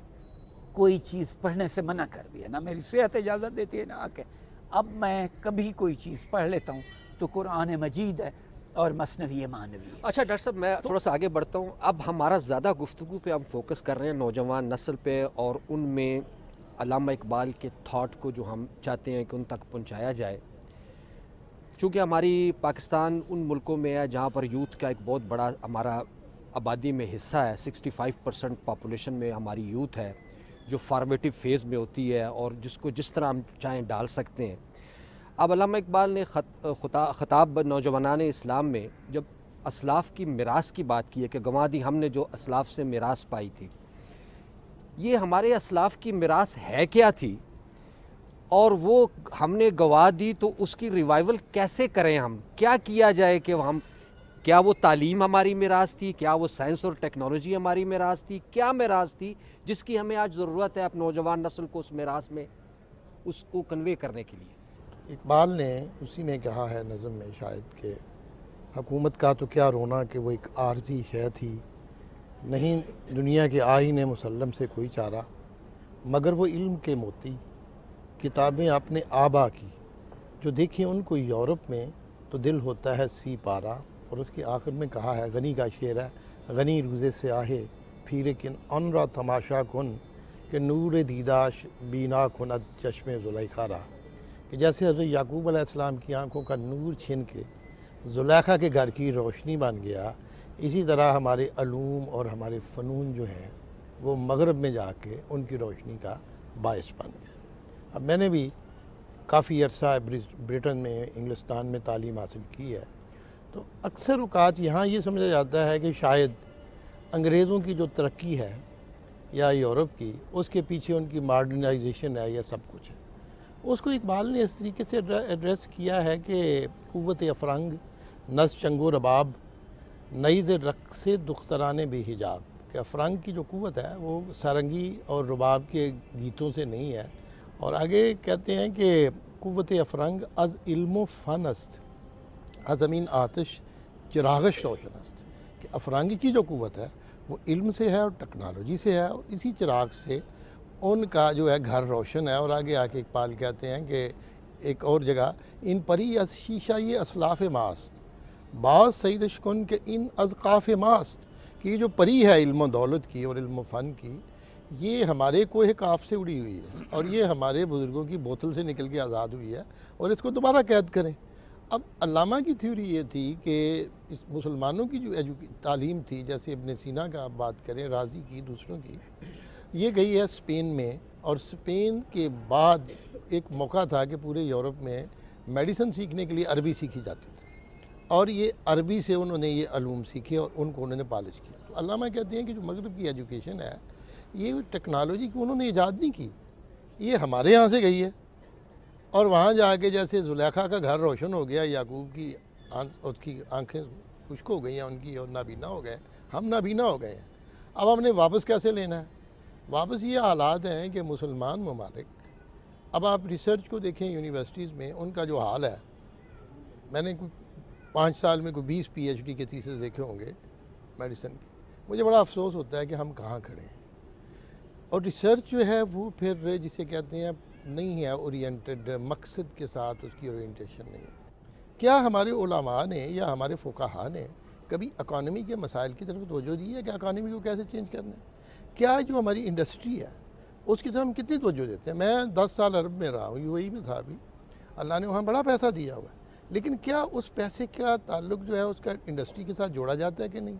کوئی چیز پڑھنے سے منع کر دیا، نہ میری صحت اجازت دیتی ہے نہ آکے. اب میں کبھی کوئی چیز پڑھ لیتا ہوں تو قرآن مجید ہے اور مثنوی معنوی ہے. اچھا ڈاکٹر صاحب، میں تھوڑا سا آگے بڑھتا ہوں. اب ہمارا زیادہ گفتگو پہ ہم فوکس کر رہے ہیں نوجوان نسل پہ، اور ان میں علامہ اقبال کے تھاٹ کو جو ہم چاہتے ہیں کہ ان تک پہنچایا جائے. چونکہ ہماری پاکستان ان ملکوں میں ہے جہاں پر یوتھ کا ایک بہت بڑا ہمارا آبادی میں حصہ ہے، 65% پاپولیشن میں ہماری یوتھ ہے. جو فارمیٹیو فیز میں ہوتی ہے اور جس کو جس طرح ہم چاہیں ڈال سکتے ہیں. اب علامہ اقبال نے خطاب نوجوانان اسلام میں جب اسلاف کی میراث کی بات کی ہے کہ گنوا دی ہم نے جو اسلاف سے میراث پائی تھی، یہ ہمارے اسلاف کی میراث ہے کیا تھی اور وہ ہم نے گوا دی تو اس کی ریوائیول کیسے کریں؟ ہم کیا کیا جائے کہ ہم کیا وہ تعلیم ہماری میراث تھی، کیا وہ سائنس اور ٹیکنالوجی ہماری میراث تھی، کیا میراث تھی جس کی ہمیں آج ضرورت ہے اب نوجوان نسل کو اس میراث میں اس کو کنوے کرنے کے لیے؟ اقبال نے اسی میں کہا ہے نظم میں شاید کہ حکومت کا تو کیا رونا کہ وہ ایک عارضی شے تھی، نہیں دنیا کے آئین مسلم سے کوئی چارہ، مگر وہ علم کے موتی کتابیں اپنے آبا کی، جو دیکھیں ان کو یورپ میں تو دل ہوتا ہے سی پارا. اور اس کے آخر میں کہا ہے، غنی کا شعر ہے، غنی روزے سے آہے پھیرے کن ان را تماشا کن کہ نور دیداش بینا کن از چشم زلیخا را، کہ جیسے حضرت یعقوب علیہ السلام کی آنکھوں کا نور چھن کے زلیخا کے گھر کی روشنی بن گیا، اسی طرح ہمارے علوم اور ہمارے فنون جو ہیں وہ مغرب میں جا کے ان کی روشنی کا باعث بن گیا. اب میں نے بھی کافی عرصہ برٹن میں انگلستان میں تعلیم حاصل کی ہے، تو اکثر اوقات یہاں یہ سمجھا جاتا ہے کہ شاید انگریزوں کی جو ترقی ہے یا یورپ کی، اس کے پیچھے ان کی ماڈرنائزیشن ہے یا سب کچھ ہے. اس کو اقبال نے اس طریقے سے ایڈریس کیا ہے کہ قوت افرنگ نز چنگ و رباب نیز رقص دختران بے حجاب، کہ افرنگ کی جو قوت ہے وہ سارنگی اور رباب کے گیتوں سے نہیں ہے. اور آگے کہتے ہیں کہ قوت افرنگ از علم و فن است از زمین آتش چراغش روشن است، کہ افرنگی کی جو قوت ہے وہ علم سے ہے اور ٹیکنالوجی سے ہے، اور اسی چراغ سے ان کا جو ہے گھر روشن ہے. اور آگے آ کے اقبال کہتے ہیں کہ ایک اور جگہ، ان پری از شیشہ یہ اسلاف ماست بعض سیدش کن کہ ان از قاف ماست، کہ یہ جو پری ہے علم و دولت کی اور علم و فن کی، یہ ہمارے کوہ کاف سے اڑی ہوئی ہے اور یہ ہمارے بزرگوں کی بوتل سے نکل کے آزاد ہوئی ہے اور اس کو دوبارہ قید کریں. اب علامہ کی تھیوری یہ تھی کہ اس مسلمانوں کی جو تعلیم تھی، جیسے ابن سینا کا آپ بات کریں، رازی کی، دوسروں کی، یہ گئی ہے اسپین میں، اور اسپین کے بعد ایک موقع تھا کہ پورے یورپ میں میڈیسن سیکھنے کے لیے عربی سیکھی جاتی تھی، اور یہ عربی سے انہوں نے یہ علوم سیکھے اور ان کو انہوں نے پالش کیا. تو علامہ کہتے ہیں کہ جو مغرب کی ایجوکیشن ہے، یہ ٹیکنالوجی کی انہوں نے ایجاد نہیں کی، یہ ہمارے یہاں سے گئی ہے. اور وہاں جا کے جیسے زلیخا کا گھر روشن ہو گیا، یعقوب کی اس کی آنکھیں خشک ہو گئی ہیں ان کی اور نابینا ہو گئے، ہم نابینا ہو گئے ہیں. اب ہم نے واپس کیسے لینا ہے؟ واپس یہ حالات ہیں کہ مسلمان ممالک، اب آپ ریسرچ کو دیکھیں یونیورسٹیز میں ان کا جو حال ہے، میں نے 5 سال میں کوئی 20 PhD کے تھیسس دیکھے ہوں گے میڈیسن کے. مجھے بڑا افسوس ہوتا ہے کہ ہم کہاں کھڑے ہیں. اور ریسرچ جو ہے وہ پھر جسے کہتے ہیں نہیں ہے اورینٹڈ، مقصد کے ساتھ اس کی اورینٹیشن نہیں ہے. کیا ہمارے علماء نے یا ہمارے فقہاء نے کبھی اکانومی کے مسائل کی طرف توجہ دی ہے کہ اکانومی کو کیسے چینج کرنا ہے؟ کیا جو ہماری انڈسٹری ہے اس کی طرف ہم کتنی توجہ دیتے ہیں؟ میں 10 سال عرب میں رہا ہوں، UAE میں تھا ابھی، اللہ نے وہاں بڑا پیسہ دیا ہوا ہے، لیکن کیا اس پیسے کا تعلق جو ہے اس کا انڈسٹری کے ساتھ جوڑا جاتا ہے کہ نہیں؟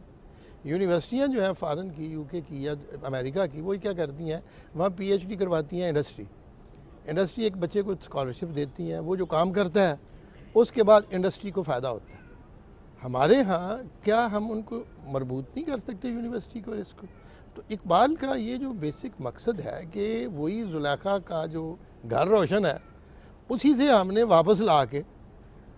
یونیورسٹیاں جو ہیں فارن کی، UK کی یا امریکہ کی، وہ کیا کرتی ہیں؟ وہاں PhD کرواتی ہیں انڈسٹری ایک بچے کو اسکالرشپ دیتی ہیں، وہ جو کام کرتا ہے اس کے بعد انڈسٹری کو فائدہ ہوتا ہے. ہمارے ہاں کیا ہم ان کو مربوط نہیں کر سکتے یونیورسٹی کو اس کو؟ تو اقبال کا یہ جو بیسک مقصد ہے کہ وہی زلیخا کا جو گھر روشن ہے اسی سے ہم نے واپس لا کے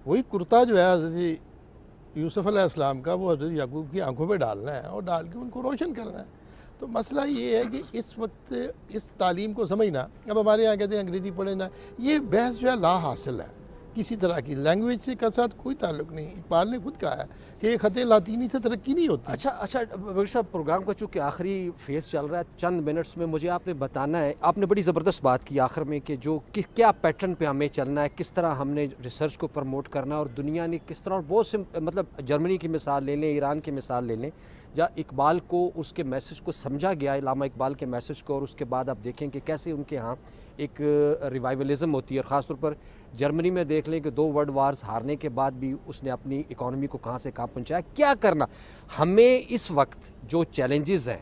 وہی کرتا جو ہے حضرت یوسف علیہ السلام کا، وہ حضرت یعقوب کی آنکھوں پہ ڈالنا ہے اور ڈال کے ان کو روشن کرنا ہے. تو مسئلہ یہ ہے کہ اس وقت اس تعلیم کو سمجھنا، اب ہمارے یہاں کہتے ہیں انگریزی پڑھنا، یہ بحث جو ہے لا حاصل ہے، کسی طرح کی لینگویج سے کا ساتھ کوئی تعلق نہیں. اقبال نے خود کہا ہے کہ یہ خط لاطینی سے ترقی نہیں ہوتی. اچھا بغیر صاحب، پروگرام کا چونکہ آخری فیز چل رہا ہے، چند منٹس میں مجھے آپ نے بتانا ہے، آپ نے بڑی زبردست بات کی آخر میں کہ جو کیا پیٹرن پہ ہمیں چلنا ہے، کس طرح ہم نے ریسرچ کو پروموٹ کرنا ہے، اور دنیا نے کس طرح، اور بہت سے مطلب جرمنی کی مثال لے لیں، ایران کی مثال لے لیں، جہاں اقبال کو اس کے میسج کو سمجھا گیا، علامہ اقبال کے میسج کو، اور اس کے بعد آپ دیکھیں کہ کیسے ان کے ہاں ایک ریوائولزم ہوتی ہے. اور خاص طور پر جرمنی میں دیکھ لیں کہ 2 ورلڈ وارز ہارنے کے بعد بھی اس نے اپنی اکانومی کو کہاں سے کہاں پہنچایا. کیا کرنا ہمیں اس وقت جو چیلنجز ہیں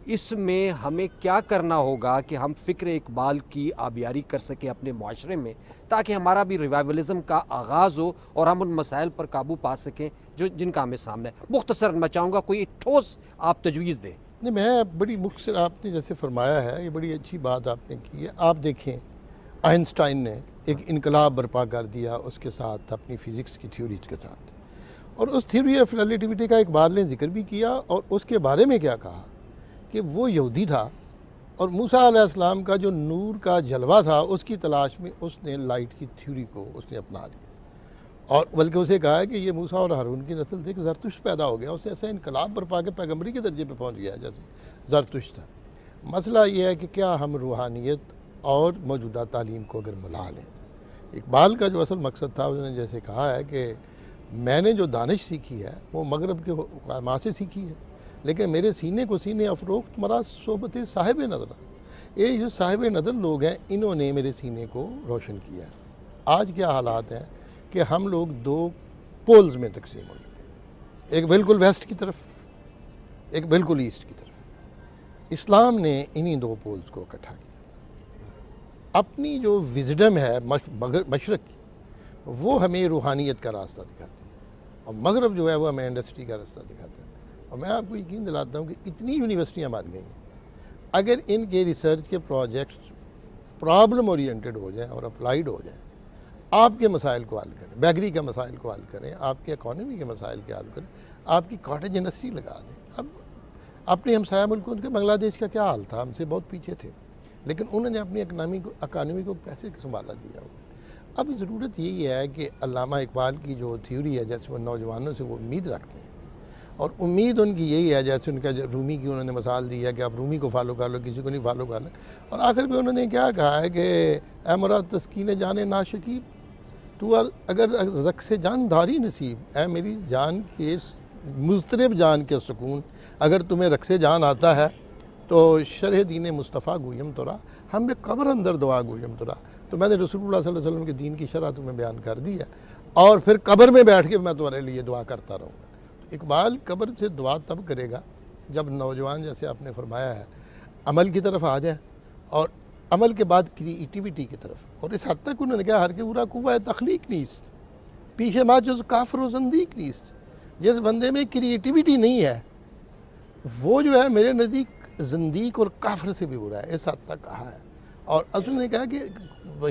اس میں ہمیں کیا کرنا ہوگا کہ ہم فکر اقبال کی آبیاری کر سکیں اپنے معاشرے میں، تاکہ ہمارا بھی ریوائولزم کا آغاز ہو اور ہم ان مسائل پر قابو پا سکیں جن کا ہمیں سامنے ہے؟ مختصراً میں چاہوں گا کوئی ٹھوس آپ تجویز دیں۔ نہیں، میں بڑی مختصر، آپ نے جیسے فرمایا ہے یہ بڑی اچھی بات آپ نے کی ہے۔ آپ دیکھیں آئنسٹائن نے ایک انقلاب برپا کر دیا اس کے ساتھ، اپنی فزکس کی تھیوریز کے ساتھ، اور اس تھیوری آف ریلیٹیوٹی کا اقبال نے ذکر بھی کیا، اور اس کے بارے میں کیا کہا کہ وہ یہودی تھا اور موسیٰ علیہ السلام کا جو نور کا جلوہ تھا اس کی تلاش میں اس نے لائٹ کی تھیوری کو اس نے اپنا لیا، اور بلکہ اسے کہا ہے کہ یہ موسیٰ اور ہارون کی نسل سے ایک زرتشت پیدا ہو گیا۔ اس نے ایسا انقلاب برپا کے پیغمبری کے درجے پہ پہنچ گیا جیسے زرتشت تھا۔ مسئلہ یہ ہے کہ کیا ہم روحانیت اور موجودہ تعلیم کو اگر ملا لیں۔ اقبال کا جو اصل مقصد تھا، اس نے جیسے کہا ہے کہ میں نے جو دانش سیکھی ہے وہ مغرب کے علماء سے سیکھی ہے، لیکن میرے سینے کو سینے افروخت مرا صحبت صاحب نظر۔ یہ جو صاحب نظر لوگ ہیں انہوں نے میرے سینے کو روشن کیا ہے۔ آج کیا حالات ہیں کہ ہم لوگ دو پولز میں تقسیم ہو گئے، ایک بالکل ویسٹ کی طرف، ایک بالکل ایسٹ کی طرف۔ اسلام نے انہی دو پولز کو اکٹھا کیا۔ اپنی جو وزڈم ہے مشرق کی، وہ ہمیں روحانیت کا راستہ دکھاتی ہے، اور مغرب جو ہے وہ ہمیں انڈسٹری کا راستہ دکھاتا ہے۔ اور میں آپ کو یقین دلاتا ہوں کہ اتنی یونیورسٹیاں بن گئی ہیں، اگر ان کے ریسرچ کے پروجیکٹس پرابلم اورینٹڈ ہو جائیں اور اپلائیڈ ہو جائیں، آپ کے مسائل کو حل کریں، بیکری کے مسائل کو حل کریں، آپ کے اکانومی کے مسائل کے حل کریں، آپ کی کاٹیج انڈسٹری لگا دیں۔ اب اپنے ہمسایہ ملکوں کے بنگلہ دیش کا کیا حال تھا، ہم سے بہت پیچھے تھے، لیکن انہوں نے اپنی اکانومی کو کیسے سنبھالا دیا ہو۔ اب ضرورت یہی ہے کہ علامہ اقبال کی جو تھیوری ہے، جیسے وہ نوجوانوں سے وہ امید رکھتے ہیں، اور امید ان کی یہی ہے، جیسے ان کا رومی کی انہوں نے مثال دی ہے کہ آپ رومی کو فالو کر لو، کسی کو نہیں فالو کر لو، اور آخر پہ انہوں نے کیا کہا ہے کہ اے مراد تسکین جان ناشکیب، تو اگر رقص جان داری نصیب، اے میری جان کے مضطرب جان کے سکون، اگر تمہیں رقص جان آتا ہے تو شرح دین مصطفیٰ گویم تورا، ہم میں قبر اندر دعا گویم تورا۔ تو میں نے رسول اللہ صلی اللہ علیہ وسلم کے دین کی شرح تمہیں بیان کر دی ہے، اور پھر قبر میں بیٹھ کے میں تمہارے لیے دعا کرتا رہوں گا۔ اقبال قبر سے دعا تب کرے گا جب نوجوان، جیسے آپ نے فرمایا ہے، عمل کی طرف آ جائیں، اور عمل کے بعد کریٹیویٹی کی طرف۔ اور اس حد تک انہوں نے کہا ہر کے پورا قوہ تخلیق نیست، پیچھے ما جز کافر و زندیق نیست۔ جس بندے میں کریٹیویٹی نہیں ہے وہ جو ہے میرے نزدیک زندیق اور کافر سے بھی برا ہے، اس حد تک کہا ہے۔ اور اصل نے کہا کہ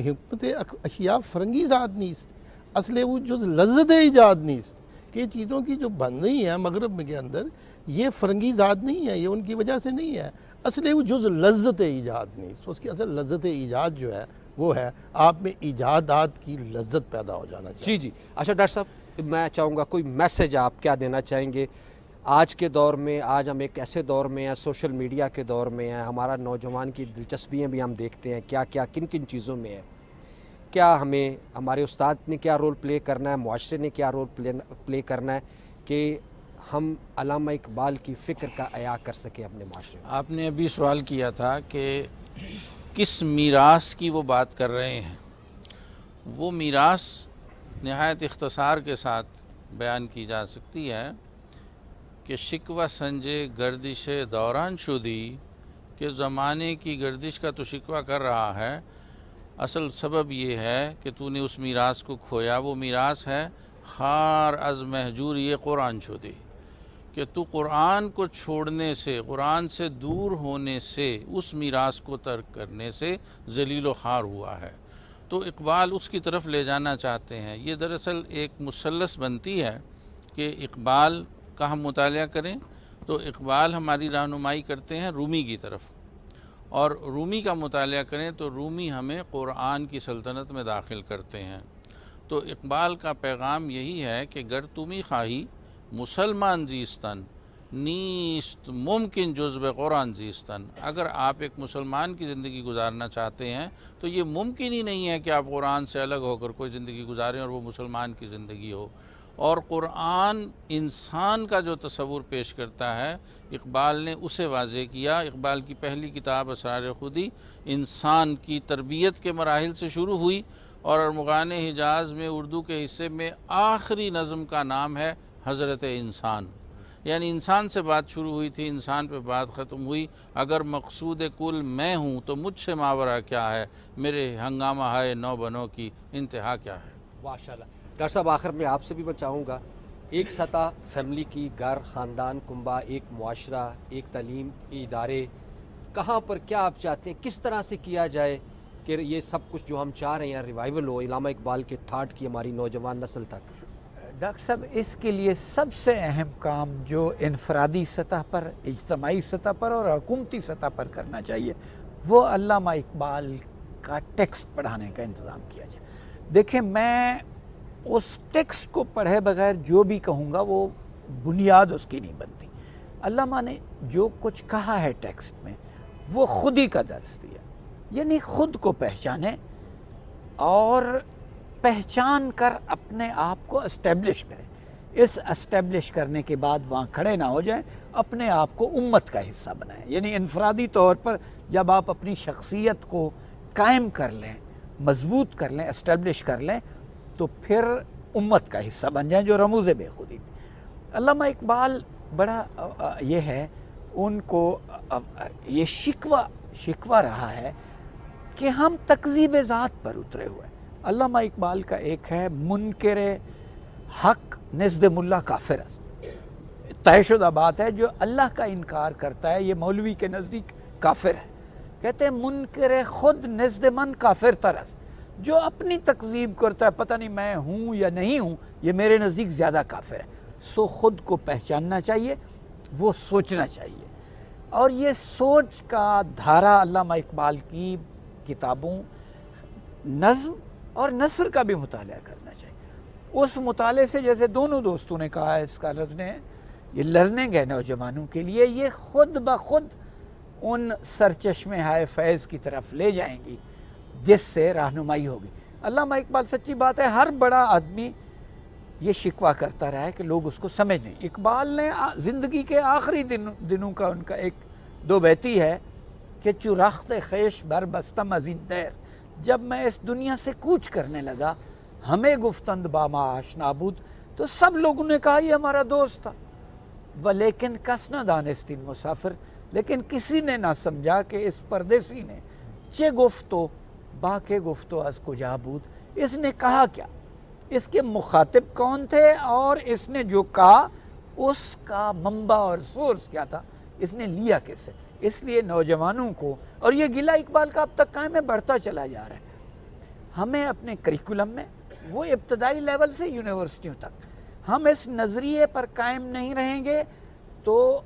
حکمت اشیاء فرنگی ذات نیست، اصل وہ جز لذت ایجاد نیست، کہ یہ چیزوں کی جو بن رہی ہیں مغرب کے اندر، یہ فرنگی ذات نہیں ہے، یہ ان کی وجہ سے نہیں ہے، اصل وہ جز لذت ایجاد نیست۔ اس کی اصل لذت ایجاد جو ہے وہ ہے آپ میں ایجادات کی لذت پیدا ہو جانا چاہیے۔ جی اچھا ڈاکٹر صاحب، میں چاہوں گا کوئی میسج آپ کیا دینا چاہیں گے آج کے دور میں؟ آج ہم ایک ایسے دور میں ہیں، سوشل میڈیا کے دور میں ہیں، ہمارا نوجوان کی دلچسپیاں بھی ہم دیکھتے ہیں کیا کن چیزوں میں ہے۔ کیا ہمیں، ہمارے استاد نے کیا رول پلے کرنا ہے، معاشرے نے کیا رول پلے کرنا ہے کہ ہم علامہ اقبال کی فکر کا احیا کر سکیں اپنے معاشرے میں؟ آپ نے ابھی سوال کیا تھا کہ کس میراث کی وہ بات کر رہے ہیں۔ وہ میراث نہایت اختصار کے ساتھ بیان کی جا سکتی ہے کہ شکوہ سنجے گردش دوران شدی، کہ زمانے کی گردش کا تو شکوہ کر رہا ہے، اصل سبب یہ ہے کہ تو نے اس میراث کو کھویا۔ وہ میراث ہے خار از محجور یہ قرآن شدی، کہ تو قرآن کو چھوڑنے سے، قرآن سے دور ہونے سے، اس میراث کو ترک کرنے سے ذلیل و خوار ہوا ہے۔ تو اقبال اس کی طرف لے جانا چاہتے ہیں۔ یہ دراصل ایک مثلث بنتی ہے کہ اقبال کا ہم مطالعہ کریں تو اقبال ہماری رہنمائی کرتے ہیں رومی کی طرف، اور رومی کا مطالعہ کریں تو رومی ہمیں قرآن کی سلطنت میں داخل کرتے ہیں۔ تو اقبال کا پیغام یہی ہے کہ گر تمی خواہی مسلمان زیستن نیست ممکن جزو قرآن زیستن، اگر آپ ایک مسلمان کی زندگی گزارنا چاہتے ہیں تو یہ ممکن ہی نہیں ہے کہ آپ قرآن سے الگ ہو کر کوئی زندگی گزاریں اور وہ مسلمان کی زندگی ہو۔ اور قرآن انسان کا جو تصور پیش کرتا ہے، اقبال نے اسے واضح کیا۔ اقبال کی پہلی کتاب اسرار خودی انسان کی تربیت کے مراحل سے شروع ہوئی، اور ارمغان حجاز میں اردو کے حصے میں آخری نظم کا نام ہے حضرت انسان، یعنی انسان سے بات شروع ہوئی تھی، انسان پہ بات ختم ہوئی. اگر مقصود کل میں ہوں تو مجھ سے ماورا کیا ہے، میرے ہنگامہ ہے نو بنو کی انتہا کیا ہے. ماشاءاللہ. ڈاکٹر صاحب آخر میں آپ سے بھی میں چاہوں گا، ایک سطح فیملی کی، گھر، خاندان، کنبہ، ایک معاشرہ، ایک تعلیم ادارے، کہاں پر کیا آپ چاہتے ہیں کس طرح سے کیا جائے کہ یہ سب کچھ جو ہم چاہ رہے ہیں ریوائول ہو علامہ اقبال کے تھاٹ کی ہماری نوجوان نسل تک؟ ڈاکٹر صاحب اس کے لیے سب سے اہم کام جو انفرادی سطح پر، اجتماعی سطح پر اور حکومتی سطح پر کرنا چاہیے وہ علامہ اقبال کا ٹیکسٹ پڑھانے کا انتظام کیا جائے. دیکھیں میں اس ٹیکسٹ کو پڑھے بغیر جو بھی کہوں گا وہ بنیاد اس کی نہیں بنتی. علامہ نے جو کچھ کہا ہے ٹیکسٹ میں وہ خود ہی کا درس دیا، یعنی خود کو پہچانے اور پہچان کر اپنے آپ کو اسٹیبلش کریں. اس اسٹیبلش کرنے کے بعد وہاں کھڑے نہ ہو جائیں، اپنے آپ کو امت کا حصہ بنائیں. یعنی انفرادی طور پر جب آپ اپنی شخصیت کو قائم کر لیں، مضبوط کر لیں، اسٹیبلش کر لیں تو پھر امت کا حصہ بن جائیں جو رموز بے خودی. علامہ اقبال بڑا یہ ہے، ان کو یہ شکوہ رہا ہے کہ ہم تکذیب ذات پر اترے ہوئے. علامہ اقبال کا ایک ہے منکر حق نزد ملا کافر است. طے شدہ بات ہے، جو اللہ کا انکار کرتا ہے یہ مولوی کے نزدیک کافر ہے. کہتے ہیں منکر خود نزد من کافر تر است. جو اپنی تکذیب کرتا ہے پتہ نہیں میں ہوں یا نہیں ہوں، یہ میرے نزدیک زیادہ کافر ہے. سو خود کو پہچاننا چاہیے، وہ سوچنا چاہیے، اور یہ سوچ کا دھارا علامہ اقبال کی کتابوں، نظم اور نثر کا بھی مطالعہ کرنا چاہیے. اس مطالعے سے جیسے دونوں دوستوں نے کہا ہے، اسکالرز نے، یہ لرننگ ہے نوجوانوں کے لیے، یہ خود بخود ان سرچشمے ہائے فیض کی طرف لے جائیں گی جس سے رہنمائی ہوگی. علامہ اقبال سچی بات ہے ہر بڑا آدمی یہ شکوہ کرتا رہا ہے کہ لوگ اس کو سمجھ نہیں. اقبال نے زندگی کے آخری دنوں کا ان کا ایک دو بیتی ہے کہ چو رخت خیش بر بستم از این دیر، جب میں اس دنیا سے کوچ کرنے لگا ہمیں گفتند با ما آشنا بود، تو سب لوگوں نے کہا یہ ہمارا دوست تھا. ولیکن کس نہ دانست این مسافر، لیکن کسی نے نہ سمجھا کہ اس پردیسی نے چے گفتو با کے گفتو از کجا بود، اس نے کہا کیا، اس کے مخاطب کون تھے، اور اس نے جو کہا اس کا منبع اور سورس کیا تھا، اس نے لیا کس سے. اس لیے نوجوانوں کو، اور یہ گلہ اقبال کا اب تک قائم ہے، بڑھتا چلا جا رہا ہے، ہمیں اپنے کریکولم میں وہ ابتدائی لیول سے یونیورسٹیوں تک ہم اس نظریے پر قائم نہیں رہیں گے تو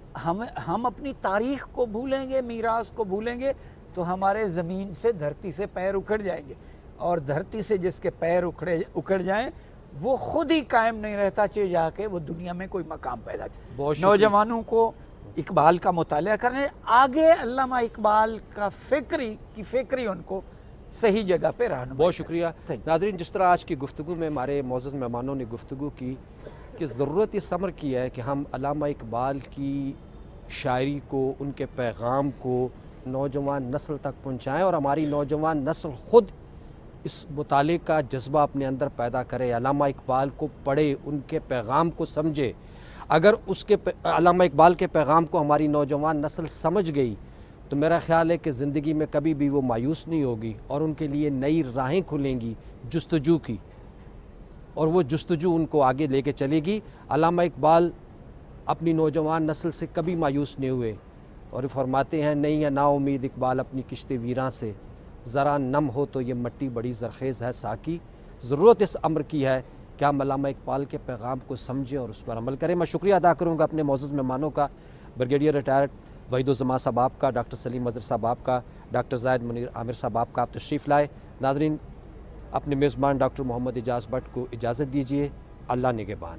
ہم اپنی تاریخ کو بھولیں گے، میراث کو بھولیں گے، تو ہمارے زمین سے، دھرتی سے پیر اکھڑ جائیں گے. اور دھرتی سے جس کے پیر اکھڑ جائیں وہ خود ہی قائم نہیں رہتا، چاہے جا کے وہ دنیا میں کوئی مقام پیدا کرے. نوجوانوں کو اقبال کا مطالعہ کرنے، آگے علامہ اقبال کا فکری ان کو صحیح جگہ پہ رہنمائی. بہت شکریہ. ناظرین، جس طرح آج کی گفتگو میں ہمارے معزز مہمانوں نے گفتگو کی کہ ضرورت اس امر کی ہے کہ ہم علامہ اقبال کی شاعری کو، ان کے پیغام کو نوجوان نسل تک پہنچائیں، اور ہماری نوجوان نسل خود اس مطالعے کا جذبہ اپنے اندر پیدا کرے، علامہ اقبال کو پڑھے، ان کے پیغام کو سمجھے. اگر علامہ اقبال کے پیغام کو ہماری نوجوان نسل سمجھ گئی تو میرا خیال ہے کہ زندگی میں کبھی بھی وہ مایوس نہیں ہوگی، اور ان کے لیے نئی راہیں کھلیں گی جستجو کی، اور وہ جستجو ان کو آگے لے کے چلے گی. علامہ اقبال اپنی نوجوان نسل سے کبھی مایوس نہیں ہوئے، اور فرماتے ہیں نہیں ہے نا امید اقبال اپنی کشت ویراں سے، ذرا نم ہو تو یہ مٹی بڑی زرخیز ہے ساکی. ضرورت اس امر کی ہے کہ ہم علامہ اقبال کے پیغام کو سمجھیں اور اس پر عمل کریں. میں شکریہ ادا کروں گا اپنے معزز مہمانوں کا، بریگیڈیئر ریٹائرڈ وحید الزمان صاحب آپ کا، ڈاکٹر سلیم مظہر صاحب آپ کا، ڈاکٹر زاہد منیر عامر صاحب آپ کا، آپ تشریف لائے. ناظرین، اپنے میزبان ڈاکٹر محمد اعجاز بٹ کو اجازت دیجیے. اللہ نگہبان.